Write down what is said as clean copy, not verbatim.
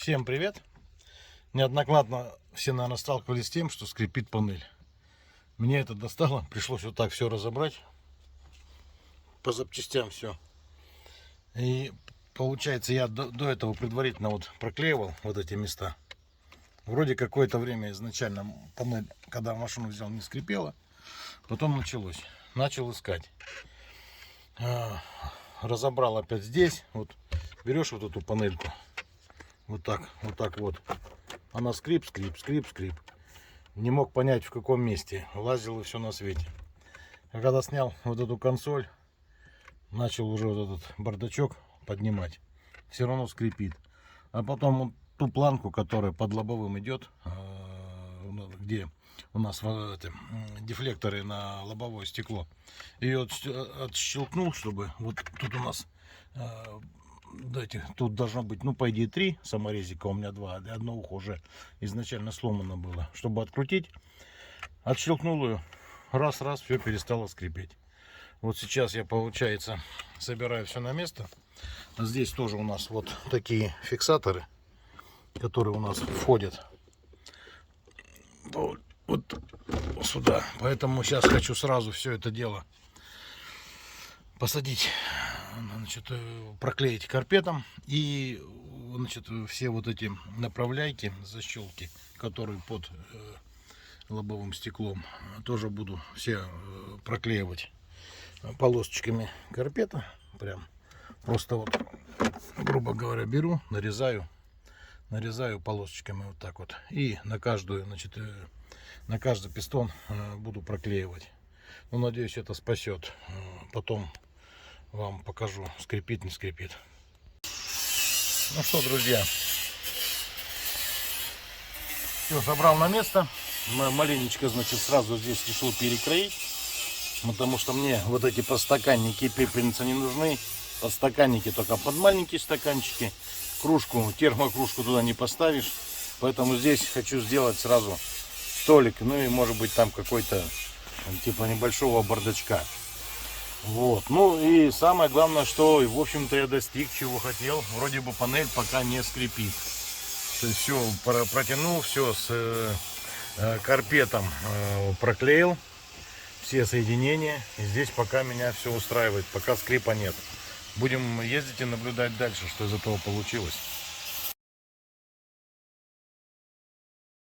Всем привет! Неоднократно все, наверное, сталкивались с тем, что скрипит панель. Мне это достало, пришлось вот так все разобрать, по запчастям все. И получается, я до этого предварительно вот проклеивал вот эти места. Вроде какое-то время изначально панель, когда машину взял, не скрипела. Потом началось. Начал искать. Разобрал опять здесь. Вот берешь вот эту панельку. Вот так вот. Она скрип. Не мог понять, в каком месте. Лазил и все на свете. А когда снял вот эту консоль, начал уже вот этот бардачок поднимать. Все равно скрипит. А потом вот ту планку, которая под лобовым идет, где у нас дефлекторы на лобовое стекло, ее отщелкнул, чтобы вот тут у нас тут должно быть, ну, по идее 3 саморезика, у меня 2, одно ухо уже изначально сломано было. Чтобы открутить, отщелкнул ее, раз, все перестало скрипеть. Вот сейчас я, получается, собираю все на место. Здесь тоже у нас вот такие фиксаторы, которые у нас входят вот сюда. Поэтому сейчас хочу сразу все это дело посадить, значит, проклеить карпетом, и значит, все вот эти направляйки, защелки, которые под лобовым стеклом, тоже буду все проклеивать полосочками карпета. Прям просто вот, грубо говоря, беру, нарезаю полосочками вот так вот, и на каждую, значит, на каждый пистон буду проклеивать. Ну, надеюсь, это спасет. Потом вам покажу, скрипит, не скрипит. Ну что, друзья, все собрал на место. Маленечко, значит, сразу здесь решил перекроить, потому что мне вот эти подстаканники пепельницы не нужны. Подстаканники только под маленькие стаканчики. Кружку, термокружку туда не поставишь. Поэтому здесь хочу сделать сразу столик, ну и может быть там какой-то типа небольшого бардачка. Вот. Ну и самое главное, что, в общем-то, я достиг, чего хотел. Вроде бы панель пока не скрипит. То есть все протянул, все с карпетом проклеил, все соединения. И здесь пока меня все устраивает, пока скрипа нет. Будем ездить и наблюдать дальше, что из этого получилось.